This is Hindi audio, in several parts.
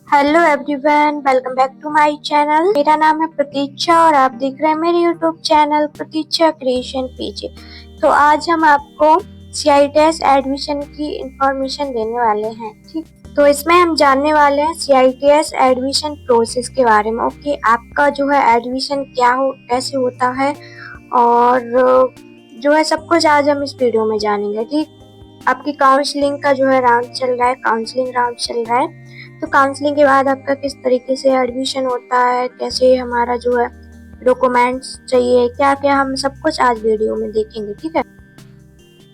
Hello everyone, welcome back to my channel. मेरा नाम है प्रतीक्षा और आप देख रहे हैं मेरे यूट्यूब चैनल प्रतीक्षा क्रिएशन पीजे। तो आज हम आपको CITS एडमिशन की इंफॉर्मेशन देने वाले हैं। ठीक, तो इसमें हम जानने वाले हैं CITS एडमिशन प्रोसेस के बारे में। ओके, आपका जो है एडमिशन कैसे होता है और जो है सब कुछ आज हम इस वीडियो में जानेंगे। ठीक, आपकी काउंसलिंग का जो है राउंड चल रहा है, काउंसलिंग राउंड चल रहा है। तो काउंसलिंग के बाद आपका किस तरीके से एडमिशन होता है, कैसे हमारा जो है डॉक्यूमेंट्स चाहिए, क्या क्या, हम सब कुछ आज वीडियो में देखेंगे। ठीक है,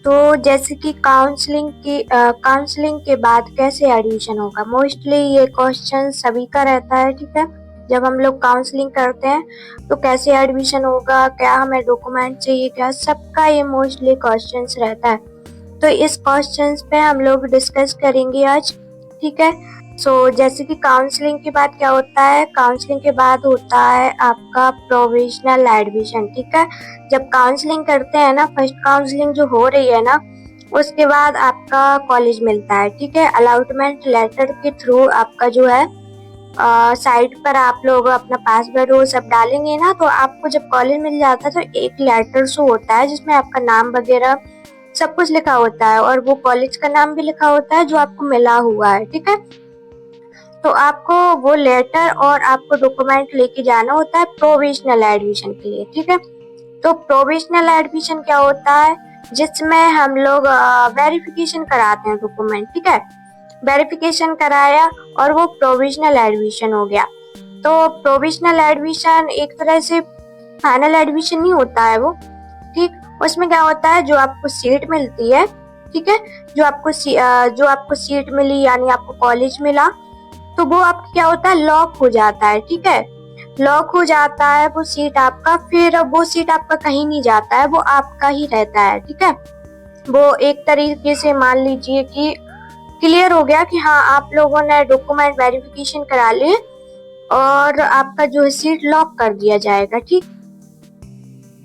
तो जैसे कि काउंसलिंग के बाद कैसे एडमिशन होगा, मोस्टली ये क्वेश्चन सभी का रहता है। ठीक है, जब हम लोग काउंसलिंग करते हैं तो कैसे एडमिशन होगा, क्या हमें डॉक्यूमेंट चाहिए, क्या, सबका ये मोस्टली क्वेश्चंस रहता है। तो इस क्वेश्चंस पे हम लोग डिस्कस करेंगे आज। ठीक है, जैसे कि काउंसलिंग के बाद क्या होता है, काउंसलिंग के बाद होता है आपका प्रोविजनल एडमिशन। ठीक है, जब काउंसलिंग करते हैं ना, फर्स्ट काउंसलिंग जो हो रही है ना, उसके बाद आपका कॉलेज मिलता है। ठीक है, अलॉटमेंट लेटर के थ्रू आपका जो है साइट पर आप लोग अपना पासवर्ड वो सब डालेंगे ना, तो आपको जब कॉलेज मिल जाता है तो एक लेटर शो होता है जिसमें आपका नाम वगैरह सब कुछ लिखा होता है और वो कॉलेज का नाम भी लिखा होता है जो आपको मिला हुआ है। ठीक है, तो आपको वो लेटर और आपको डॉक्यूमेंट लेके जाना होता है प्रोविजनल एडमिशन के लिए। ठीक है, तो प्रोविजनल एडमिशन क्या होता है, जिसमें हम लोग वेरिफिकेशन कराते हैं डॉक्यूमेंट। ठीक है, वेरिफिकेशन कराया और वो प्रोविजनल एडमिशन हो गया। तो प्रोविजनल एडमिशन एक तरह से फाइनल एडमिशन नहीं होता है वो। ठीक, उसमें क्या होता है, जो आपको सीट मिलती है, ठीक है, जो आपको सीट मिली यानी आपको कॉलेज मिला, तो वो आपका क्या होता है, लॉक हो जाता है। ठीक है, लॉक हो जाता है वो सीट आपका, फिर वो सीट आपका कहीं नहीं जाता है, वो आपका ही रहता है। ठीक है, वो एक तरीके से मान लीजिए कि क्लियर हो गया कि हाँ, आप लोगों ने डॉक्यूमेंट वेरिफिकेशन करा लिए और आपका जो है सीट लॉक कर दिया जाएगा। ठीक,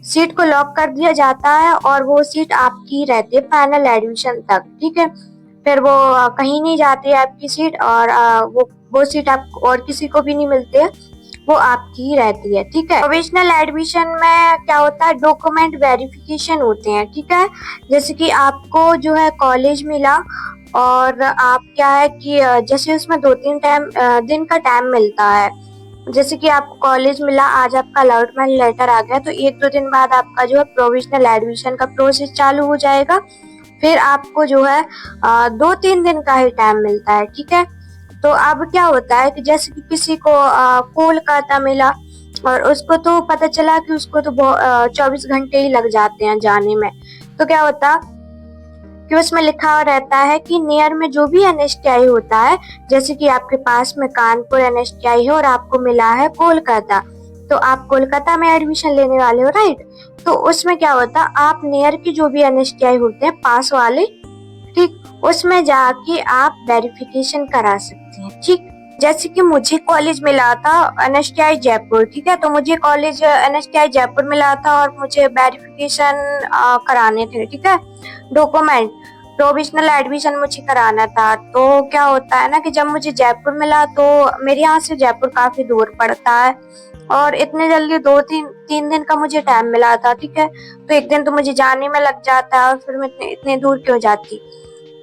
सीट को लॉक कर दिया जाता है और वो सीट आपकी रहती है फाइनल एडमिशन तक। ठीक है, फिर वो कहीं नहीं जाती है आपकी सीट और वो सीट आप और किसी को भी नहीं मिलती है, वो आपकी ही रहती है। ठीक है, प्रोविजनल एडमिशन में क्या होता है, डॉक्यूमेंट वेरिफिकेशन होते हैं। ठीक है, जैसे कि आपको जो है कॉलेज मिला और आप क्या है कि जैसे उसमें 2-3 दिन का टाइम मिलता है। जैसे कि आपको कॉलेज मिला, आज आपका अलॉटमेंट लेटर आ गया, तो 1-2 दिन बाद आपका जो है प्रोविजनल एडमिशन का प्रोसेस चालू हो जाएगा। फिर आपको जो है 2-3 दिन का ही टाइम मिलता है। ठीक है, तो अब क्या होता है कि जैसे कि किसी को कोलकाता मिला और उसको तो पता चला कि उसको तो 24 घंटे ही लग जाते हैं जाने में, तो क्या होता कि उसमें लिखा हुआ रहता है कि नियर में जो भी NSTI होता है, जैसे कि आपके पास में कानपुर NSTI है और आपको मिला है कोलकाता, तो आप कोलकाता में एडमिशन लेने वाले हो, राइट। तो उसमें क्या होता है, आप नियर के जो भी NSTI होते हैं पास वाले, ठीक, उसमें जाके आप वेरिफिकेशन करा सकते हैं। ठीक, जैसे कि मुझे कॉलेज मिला था NSTI जयपुर। ठीक है, तो मुझे कॉलेज NSTI जयपुर मिला था और मुझे वेरिफिकेशन कराने थे। ठीक है, डॉक्यूमेंट प्रोविजनल एडमिशन मुझे कराना था। तो क्या होता है ना कि जब मुझे जयपुर मिला तो मेरे यहाँ से जयपुर काफी दूर पड़ता है और इतने जल्दी 2-3 दिन का मुझे टाइम मिला था। ठीक है, तो एक दिन तो मुझे जाने में लग जाता है और फिर मैं इतने दूर क्यों जाती।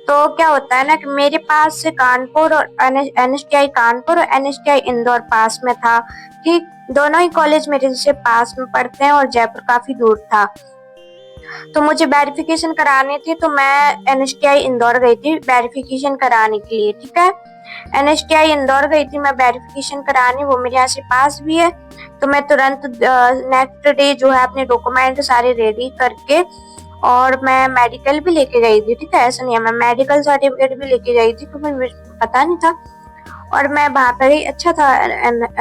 तो क्या होता है ना कि मेरे पास से कानपुर और NSTI कानपुर और NSTI इंदौर पास में था। ठीक, दोनों ही कॉलेज मेरे से पास में पड़ते हैं और जयपुर काफी दूर था, तो मुझे वेरिफिकेशन करानी थी, तो मैं NSTI इंदौर गई थी वेरिफिकेशन कराने के लिए। ठीक है, NSTI इंदौर गई थी मैं वेरिफिकेशन कराने, वो मेरे यहाँ से पास भी है, तो मैं तुरंत नेक्स्ट डे जो है अपने डॉक्यूमेंट सारे रेडी करके और मैं मेडिकल भी लेके गई थी। ठीक है, ऐसा नहीं है, मैं मेडिकल सर्टिफिकेट भी लेके गई थी क्योंकि मुझे पता नहीं था और मैं वहां पर ही, अच्छा था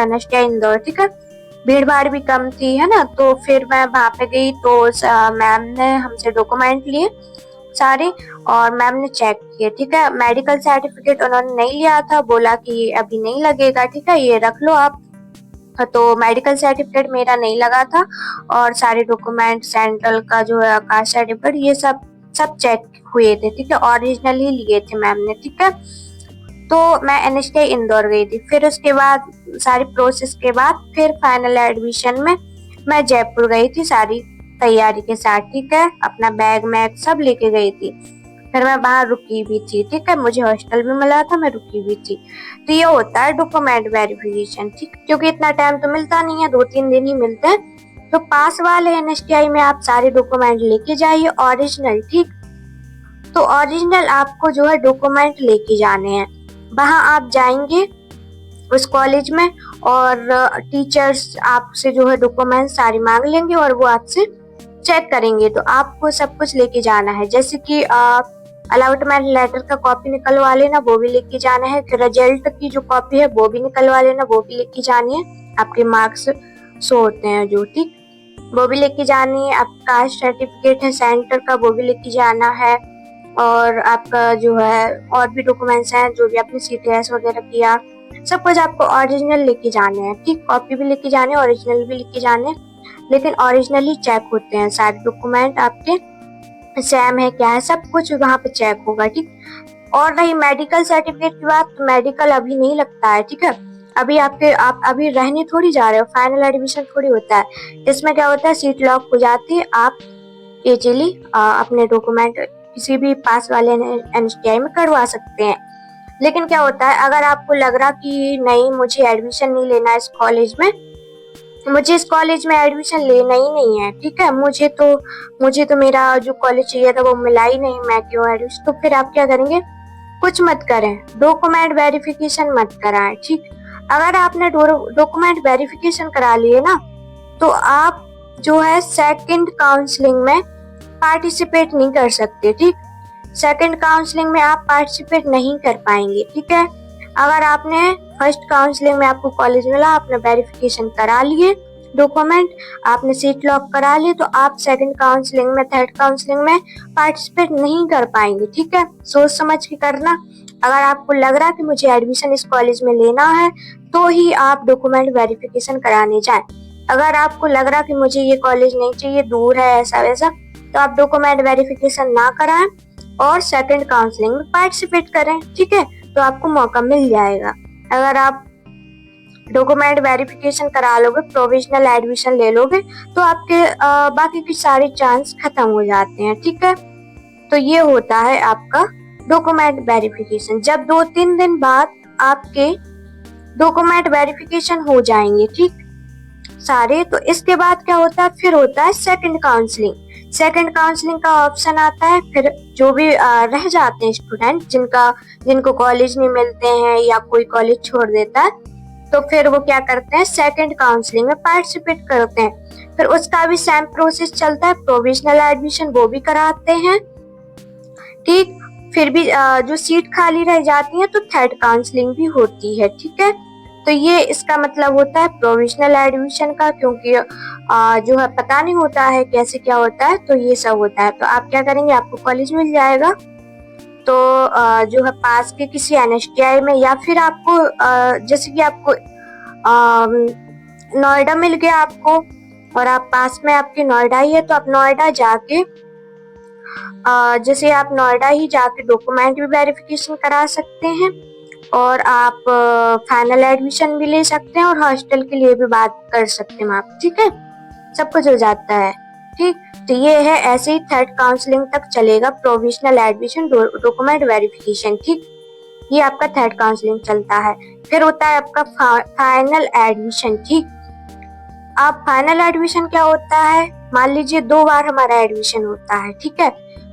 NSTI इंदौर। ठीक है, भीड़ भाड़ भी कम थी, है ना, तो फिर मैं वहां पे गई तो मैम ने हमसे डॉक्यूमेंट लिए सारे और मैम ने चेक किए। ठीक है, मेडिकल सर्टिफिकेट उन्होंने नहीं लिया था, बोला कि अभी नहीं लगेगा, ठीक है, ये रख लो आप। तो मेडिकल सर्टिफिकेट मेरा नहीं लगा था और सारे डॉक्यूमेंट, सेंट्रल का जो है कास्ट सर्टिफिकेट, ये सब सब चेक हुए थे। ठीक है, ओरिजिनल ही लिए थे मैम ने। ठीक है, तो मैं NSTI इंदौर गई थी। फिर उसके बाद सारी प्रोसेस के बाद फिर फाइनल एडमिशन में मैं जयपुर गई थी सारी तैयारी के साथ, ठीक है। अपना बैग मैग सब लेके गई थी। फिर मैं बाहर रुकी भी थी, ठीक है। मुझे हॉस्टल भी मिला था, मैं रुकी भी थी। तो ये होता है डॉक्यूमेंट वेरिफिकेशन, ठीक। क्योंकि इतना टाइम तो मिलता नहीं है, 2-3 दिन ही मिलते हैं। तो पास वाले NSTI में आप सारे डॉक्यूमेंट लेके जाइए ओरिजिनल, ठीक। तो ओरिजिनल आपको जो है डॉक्यूमेंट लेके जाने हैं। वहां आप जाएंगे उस कॉलेज में और टीचर्स आपसे जो है डॉक्यूमेंट सारी मांग लेंगे और वो आपसे चेक करेंगे। तो आपको सब कुछ लेके जाना है, जैसे कि अलॉटमेंट लेटर का कॉपी निकलवा लेना, वो भी लेके जाना है। फिर रिजल्ट की जो कॉपी है वो भी निकलवा लेना, वो भी लेके जानी है। आपके मार्क्स शो होते हैं जो, ठीक, वो भी लेके जानी है। आपका कास्ट सर्टिफिकेट है सेंटर का, वो भी लेके जाना है। और आपका जो है और भी डॉक्यूमेंट्स हैं, जो भी आपने CTS वगैरह किया, सब कुछ आपको ओरिजिनल लेके जाने हैं, ठीक। कॉपी भी लेके जाने, ओरिजिनल भी लेके जाने, लेकिन ओरिजिनल ही चेक होते हैं। सारे डॉक्यूमेंट आपके सेम है क्या है, सब कुछ वहाँ पे चेक होगा, ठीक। और रही मेडिकल सर्टिफिकेट की बात, तो मेडिकल अभी नहीं लगता है, ठीक है। अभी आप अभी रहने थोड़ी जा रहे हो, फाइनल एडमिशन थोड़ी होता है। इसमें क्या होता है, सीट लॉक हो जाती है, आप इजीली अपने डॉक्यूमेंट किसी भी पास वाले NSTI में करवा सकते हैं। लेकिन क्या होता है, अगर आपको लग रहा कि नहीं मुझे एडमिशन नहीं लेना है इस कॉलेज में, मुझे इस कॉलेज में एडमिशन लेना ही नहीं है, ठीक है, मुझे तो मेरा जो कॉलेज चाहिए था वो मिला ही नहीं, मैं क्यों एडमिशन। तो फिर आप क्या करेंगे, कुछ मत करें, डॉक्यूमेंट वेरिफिकेशन मत कराएं, ठीक। अगर आपने डॉक्यूमेंट वेरिफिकेशन करा लिए ना, तो आप जो है सेकंड काउंसलिंग में पार्टिसिपेट नहीं कर सकते, ठीक। सेकंड काउंसलिंग में आप पार्टिसिपेट नहीं कर पाएंगे, ठीक है। अगर आपने फर्स्ट काउंसलिंग में आपको कॉलेज मिला, आपने वेरिफिकेशन करा लिए डॉक्यूमेंट, आपने सीट लॉक करा ली, तो आप सेकंड काउंसलिंग में, थर्ड काउंसलिंग में पार्टिसिपेट नहीं कर पाएंगे, ठीक है। सोच समझ के करना। अगर आपको लग रहा है कि मुझे एडमिशन इस कॉलेज में लेना है, तो ही आप डॉक्यूमेंट वेरिफिकेशन कराने जाए। अगर आपको लग रहा है कि मुझे ये कॉलेज नहीं चाहिए, दूर है, ऐसा वैसा, तो आप डॉक्यूमेंट वेरिफिकेशन ना कराएं और सेकंड काउंसलिंग में पार्टिसिपेट करें, ठीक है। तो आपको मौका मिल जाएगा। अगर आप डॉक्यूमेंट वेरिफिकेशन करा लोगे, प्रोविजनल एडमिशन ले लोगे, तो आपके बाकी के सारे चांस खत्म हो जाते हैं, ठीक है। तो ये होता है आपका डॉक्यूमेंट वेरिफिकेशन। जब 2-3 दिन बाद आपके डॉक्यूमेंट वेरिफिकेशन हो जाएंगे, ठीक, सारे, तो इसके बाद क्या होता है, फिर होता है सेकंड काउंसलिंग। सेकंड काउंसलिंग का ऑप्शन आता है। फिर जो भी रह जाते हैं स्टूडेंट, जिनको कॉलेज नहीं मिलते हैं या कोई कॉलेज छोड़ देता है, तो फिर वो क्या करते हैं, सेकंड काउंसलिंग में पार्टिसिपेट करते हैं। फिर उसका भी सेम प्रोसेस चलता है, प्रोविजनल एडमिशन वो भी कराते हैं, ठीक। फिर भी जो सीट खाली रह जाती है, तो थर्ड काउंसलिंग भी होती है, ठीक है। तो ये इसका मतलब होता है प्रोविजनल एडमिशन का, क्योंकि जो है पता नहीं होता है कैसे क्या होता है, तो ये सब होता है। तो आप क्या करेंगे, आपको कॉलेज मिल जाएगा, तो जो है पास के किसी NSTI में, या फिर आपको जैसे कि आपको नोएडा मिल गया आपको, और आप पास में आपकी नोएडा ही है, तो आप नोएडा जाके जैसे आप नोएडा ही जाके डॉक्यूमेंट भी वेरिफिकेशन करा सकते हैं, और आप फाइनल एडमिशन भी ले सकते हैं, और हॉस्टल के लिए भी बात कर सकते हैं आप, ठीक है। सब कुछ हो जाता है, ठीक। तो ये है, ऐसे ही थर्ड काउंसलिंग तक चलेगा प्रोविजनल एडमिशन, डॉक्यूमेंट वेरिफिकेशन, ठीक। ये आपका थर्ड काउंसलिंग चलता है। फिर होता है आपका फाइनल एडमिशन, ठीक। अब फाइनल एडमिशन क्या होता है, मान लीजिए 2 बार हमारा एडमिशन होता है, ठीक है।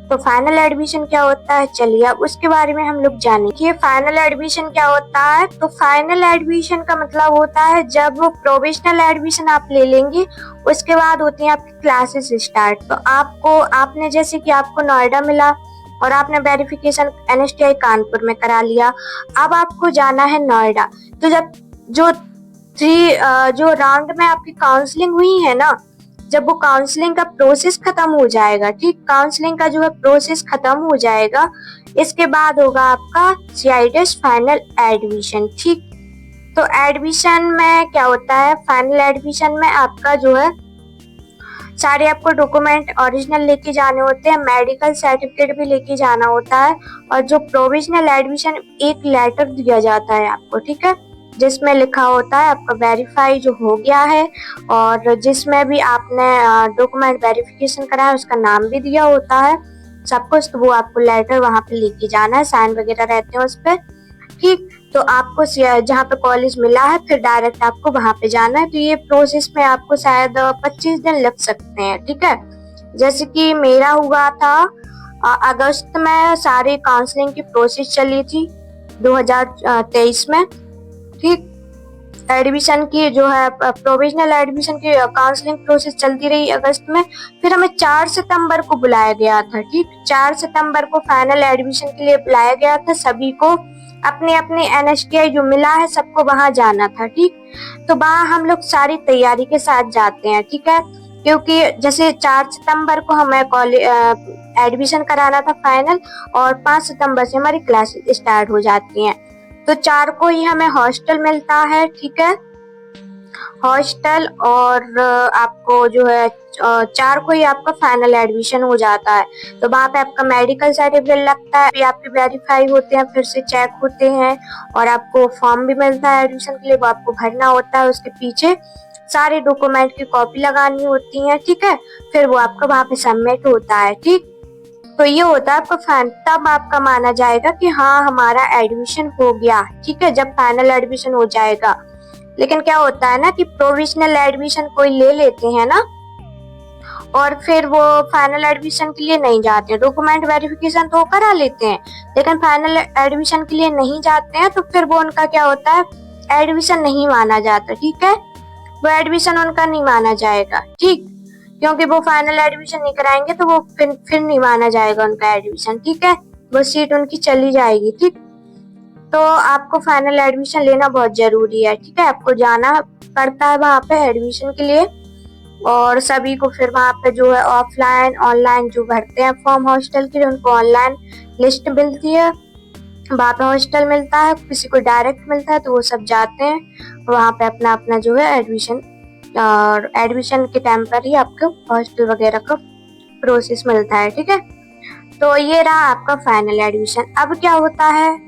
तो फाइनल एडमिशन क्या होता है, चलिए अब उसके बारे में हम लोग जानेंगे। फाइनल एडमिशन क्या होता है, तो फाइनल एडमिशन का मतलब होता है जब प्रोविजनल एडमिशन आप ले लेंगे, उसके बाद होती है आपकी क्लासेस स्टार्ट। तो आपने जैसे कि आपको नोएडा मिला और आपने वेरिफिकेशन NSTI कानपुर में करा लिया, अब आपको जाना है नोएडा। तो जब जो राउंड में आपकी काउंसलिंग हुई है ना, जब वो काउंसलिंग का प्रोसेस खत्म हो जाएगा, ठीक, काउंसलिंग का जो है प्रोसेस खत्म हो जाएगा, इसके बाद होगा आपका CITES फाइनल एडमिशन, ठीक। तो एडमिशन में क्या होता है, फाइनल एडमिशन में आपका जो है सारे आपको डॉक्यूमेंट ओरिजिनल लेके जाने होते हैं, मेडिकल सर्टिफिकेट भी लेके जाना होता है, और जो प्रोविजनल एडमिशन एक लेटर दिया जाता है आपको, ठीक है, जिसमें लिखा होता है आपका वेरीफाई जो हो गया है, और जिसमें भी आपने डॉक्यूमेंट वेरिफिकेशन कराया उसका नाम भी दिया होता है सब कुछ। तो वो आपको लेटर वहां पे लेके जाना है, साइन वगैरह रहते हैं उस पर, ठीक। तो आपको जहाँ पे कॉलेज मिला है फिर डायरेक्ट आपको वहां पे जाना है। तो ये प्रोसेस में आपको शायद 25 दिन लग सकते हैं, ठीक है। जैसे कि मेरा हुआ था अगस्त में, सारी काउंसलिंग की प्रोसेस चली थी 2023 में, ठीक। एडमिशन की जो है प्रोविजनल एडमिशन की काउंसलिंग प्रोसेस चलती रही अगस्त में। फिर हमें 4 सितंबर को बुलाया गया था, ठीक। 4 सितंबर को फाइनल एडमिशन के लिए बुलाया गया था सभी को, अपने अपने NSTI जो मिला है सबको वहां जाना था, ठीक। तो वहां हम लोग सारी तैयारी के साथ जाते हैं, ठीक है, क्योंकि जैसे 4 सितंबर को हमें कॉलेज एडमिशन कराना था फाइनल, और 5 सितंबर से हमारी क्लासेस स्टार्ट हो जाती हैं। तो 4 को ही हमें हॉस्टल मिलता है, ठीक है, हॉस्टल, और आपको जो है 4 को ही आपका फाइनल एडमिशन हो जाता है। तो वहाँ पे आपका मेडिकल सर्टिफिकेट लगता है, फिर आपके वेरीफाई होते हैं, फिर से चेक होते हैं, और आपको फॉर्म भी मिलता है एडमिशन के लिए, वो आपको भरना होता है। उसके पीछे सारे डॉक्यूमेंट की कॉपी लगानी होती है, ठीक है, फिर वो आपका वहाँ पे सबमिट होता है, ठीक। तो ये होता है आपका फाइन, तब आपका माना जाएगा कि हाँ हमारा एडमिशन हो गया, ठीक है, जब फाइनल एडमिशन हो जाएगा। लेकिन क्या होता है ना कि प्रोविजनल एडमिशन कोई ले लेते हैं ना, और फिर वो फाइनल एडमिशन के लिए नहीं जाते, डॉक्यूमेंट वेरिफिकेशन तो करा लेते हैं लेकिन फाइनल एडमिशन के लिए नहीं जाते हैं। तो फिर वो उनका क्या होता है, एडमिशन नहीं माना जाता, ठीक है, वो एडमिशन उनका नहीं माना जाएगा, ठीक, क्योंकि वो फाइनल एडमिशन नहीं कराएंगे तो वो फिर नहीं माना जाएगा उनका एडमिशन, ठीक है, वो सीट उनकी चली जाएगी, ठीक। तो आपको फाइनल एडमिशन लेना बहुत जरूरी है, ठीक है, आपको जाना पड़ता है वहाँ पे एडमिशन के लिए, और सभी को फिर वहाँ पे जो है ऑफलाइन ऑनलाइन जो भरते हैं फॉर्म हॉस्टल के लिए, उनको ऑनलाइन लिस्ट मिलती है, वहाँ पे हॉस्टल मिलता है, किसी को डायरेक्ट मिलता है, तो वो सब जाते हैं वहाँ पे अपना अपना जो है एडमिशन, और एडमिशन के टाइम पर ही आपको हॉस्टल वगैरह का प्रोसेस मिलता है, ठीक है। तो ये रहा आपका फाइनल एडमिशन। अब क्या होता है,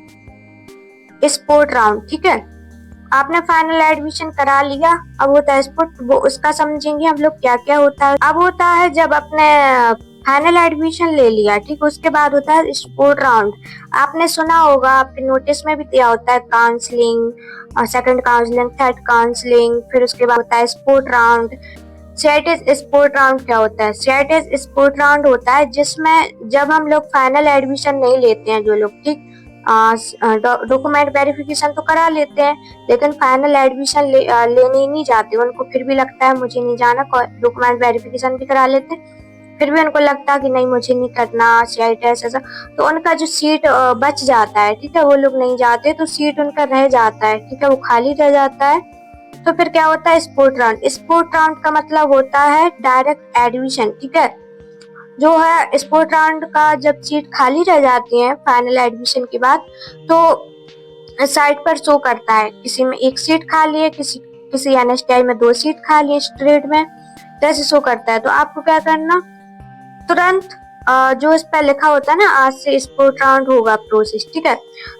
स्पोर्ट राउंड, ठीक है, आपने फाइनल एडमिशन करा लिया, अब होता है स्पोर्ट, वो उसका समझेंगे हम लोग क्या क्या होता है। अब होता है जब अपने फाइनल एडमिशन ले लिया, ठीक, उसके बाद होता है स्पोर्ट राउंड। आपने सुना होगा, आपके नोटिस में भी दिया होता है counselling, second counselling, third counselling, फिर उसके बाद होता है sport round. CIT sport round क्या होता है, सीआईटी स्पोर्ट राउंड होता है जिसमें जब हम लोग फाइनल एडमिशन नहीं लेते हैं जो लोग, ठीक, डॉक्यूमेंट वेरिफिकेशन तो करा लेते हैं लेकिन फाइनल एडमिशन लेने नहीं जाते, उनको फिर भी लगता है मुझे नहीं जाना, डॉक्यूमेंट वेरिफिकेशन भी करा लेते हैं फिर भी उनको लगता है कि नहीं मुझे नहीं करना सीआईटी ऐसा, तो उनका जो सीट बच जाता है, ठीक है, वो लोग नहीं जाते तो सीट उनका रह जाता है, ठीक है, वो खाली रह जाता है। तो फिर क्या होता है स्पोर्ट राउंड। स्पोर्ट राउंड का मतलब होता है डायरेक्ट एडमिशन, ठीक है, जो है स्पोर्ट राउंड का जब सीट खाली रह जाती है फाइनल एडमिशन के बाद, तो साइट पर शो करता है किसी में 1 सीट खाली है, किसी NSTI में 2 सीट खाली है स्ट्रेट में, तो ऐसे शो करता है। तो आपको क्या करना, तुरंत जो इस पर लिखा होता है ना आज से स्पोर्ट राउंड होगा प्रोसेस, ठीक है,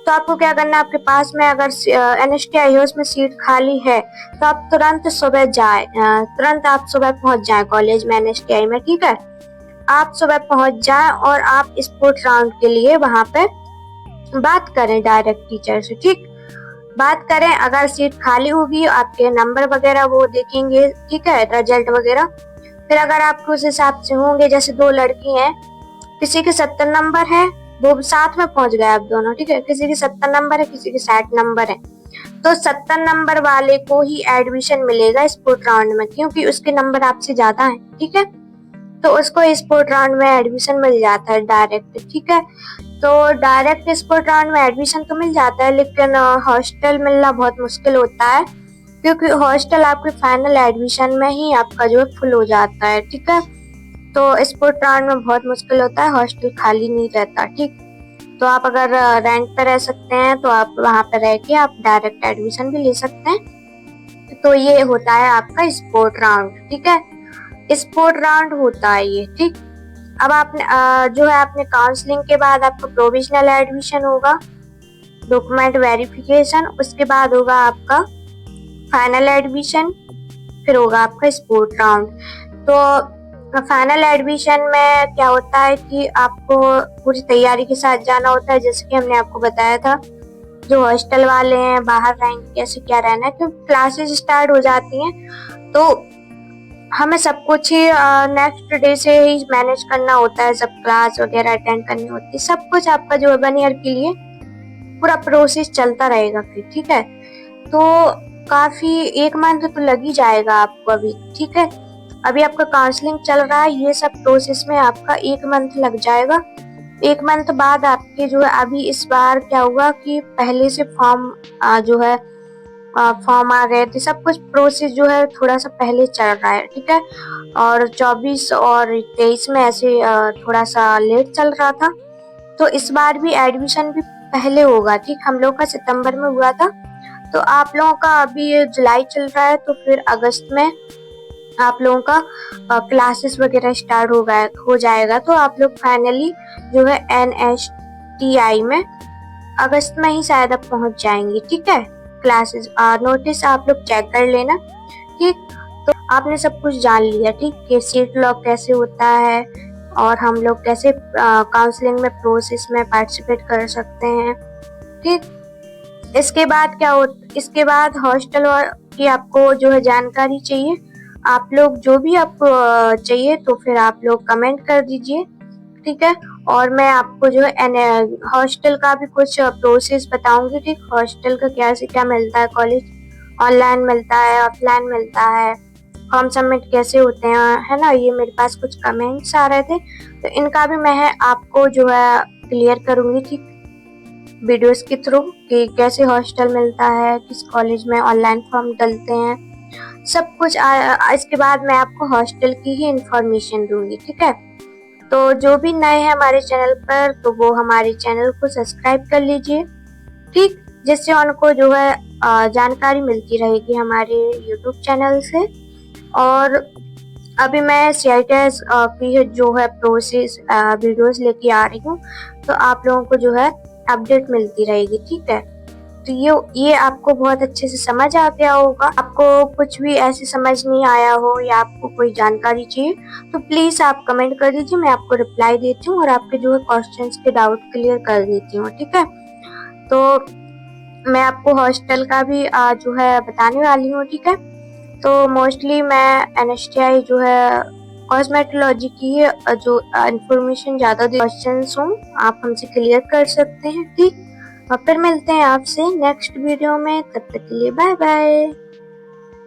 तो आपको क्या करना, आपके पास में अगर NSTI है उसमें सीट खाली है तो आप तुरंत सुबह जाए, तुरंत आप सुबह पहुंच जाए कॉलेज में NSTI में, ठीक है, आप सुबह पहुंच जाए और आप स्पोर्ट राउंड के लिए वहां पे बात करें डायरेक्ट टीचर से, ठीक, बात करें, अगर सीट खाली होगी आपके नंबर वगैरह वो देखेंगे, ठीक है, रिजल्ट वगैरह, फिर अगर आपके उस हिसाब से होंगे, जैसे 2 लड़की हैं, किसी के 70 नंबर है, वो साथ में पहुंच गए आप दोनों, ठीक है, किसी के 70 नंबर है, किसी के 60 नंबर है, तो 70 नंबर वाले को ही एडमिशन मिलेगा स्पोर्ट राउंड में, क्योंकि उसके नंबर आपसे ज्यादा है, ठीक है, तो उसको स्पोर्ट राउंड में एडमिशन मिल जाता है डायरेक्ट, ठीक है। तो डायरेक्ट स्पोर्ट राउंड में एडमिशन तो मिल जाता है लेकिन हॉस्टल मिलना बहुत मुश्किल होता है, क्योंकि हॉस्टल आपके फाइनल एडमिशन में ही आपका जो है फुल हो जाता है, ठीक है, तो स्पोर्ट राउंड में बहुत मुश्किल होता है, हॉस्टल खाली नहीं रहता, ठीक। तो आप अगर रेंट पे रह सकते हैं तो आप वहां पे रह के आप डायरेक्ट एडमिशन भी ले सकते हैं। तो ये होता है आपका स्पोर्ट राउंड, ठीक है। स्पोर्ट राउंड होता है ये, ठीक। अब आपने जो है आपने काउंसलिंग के बाद आपका प्रोविजनल एडमिशन होगा, डॉक्यूमेंट वेरिफिकेशन, उसके बाद होगा आपका फाइनल एडमिशन, फिर होगा आपका स्पोर्ट राउंड। तो फाइनल एडमिशन में क्या होता है कि आपको पूरी तैयारी के साथ जाना होता है, जैसे कि हमने आपको बताया था। जो हॉस्टल वाले हैं बाहर रहेंगे, कैसे क्या रहना है, क्योंकि क्लासेस स्टार्ट हो जाती हैं तो हमें सब कुछ ही नेक्स्ट डे से ही मैनेज करना होता है, सब क्लास वगैरह अटेंड करनी होती है, सब कुछ आपका जो है 1 ईयर के लिए पूरा प्रोसेस चलता रहेगा फिर, ठीक है। तो काफी 1 मंथ तो लग ही जाएगा आपको अभी, ठीक है। अभी आपका काउंसलिंग चल रहा है, ये सब प्रोसेस में आपका 1 मंथ लग जाएगा। 1 मंथ बाद आपके जो है अभी इस बार क्या हुआ कि पहले से फॉर्म जो है फॉर्म आ गए थे, सब कुछ प्रोसेस जो है थोड़ा सा पहले चल रहा है, ठीक है। और 24 और 23 में ऐसे थोड़ा सा लेट चल रहा था, तो इस बार भी एडमिशन भी पहले होगा, ठीक। हम लोग का सितंबर में हुआ था, तो आप लोगों का अभी जुलाई चल रहा है, तो फिर अगस्त में आप लोगों का क्लासेस वगैरह स्टार्ट हो जाएगा, तो आप लोग फाइनली जो है NSTI में अगस्त में ही शायद आप पहुंच जाएंगे, ठीक है। क्लासेस नोटिस आप लोग चेक कर लेना, ठीक। तो आपने सब कुछ जान लिया, ठीक, कि सीट लॉक कैसे होता है और हम लोग कैसे काउंसलिंग में प्रोसेस में पार्टिसिपेट कर सकते हैं, ठीक। इसके बाद हॉस्टल की आपको जो है जानकारी चाहिए, आप लोग जो भी आपको चाहिए तो फिर आप लोग कमेंट कर दीजिए, ठीक है। और मैं आपको जो है हॉस्टल का भी कुछ प्रोसेस बताऊंगी, ठीक। हॉस्टल का क्या से क्या मिलता है, कॉलेज ऑनलाइन मिलता है, ऑफलाइन मिलता है, फॉर्म सबमिट कैसे होते हैं, है ना। ये मेरे पास कुछ कमेंट्स आ रहे थे, तो इनका भी मैं आपको जो है क्लियर करूंगी, ठीक, वीडियोस के थ्रू, कि कैसे हॉस्टल मिलता है, किस कॉलेज में ऑनलाइन फॉर्म डलते हैं, सब कुछ। इसके बाद मैं आपको हॉस्टल की ही इंफॉर्मेशन दूंगी, ठीक है। तो जो भी नए हैं हमारे चैनल पर, तो वो हमारे चैनल को सब्सक्राइब कर लीजिए, ठीक, जिससे उनको जो है जानकारी मिलती रहेगी हमारे यूट्यूब चैनल से। और अभी मैं CITES की जो है प्रोसेस वीडियोस लेके आ रही हूँ, तो आप लोगों को जो है अपडेट मिलती रहेगी, ठीक है। तो ये आपको बहुत अच्छे से समझ आ गया होगा। आपको कुछ भी ऐसे समझ नहीं आया हो या आपको कोई जानकारी चाहिए, तो प्लीज आप कमेंट कर दीजिए, मैं आपको रिप्लाई देती हूँ और आपके जो है क्वेश्चंस के डाउट क्लियर कर देती हूँ, ठीक है। तो मैं आपको हॉस्टल का भी जो है बताने वाली हूँ, ठीक है। तो मोस्टली मैं NSTI जो है कॉस्मेटोलॉजी की जो इंफॉर्मेशन ज्यादा क्वेश्चंस हूँ आप हमसे क्लियर कर सकते हैं, ठीक। और फिर मिलते हैं आपसे नेक्स्ट वीडियो में, तब तक के लिए बाय बाय।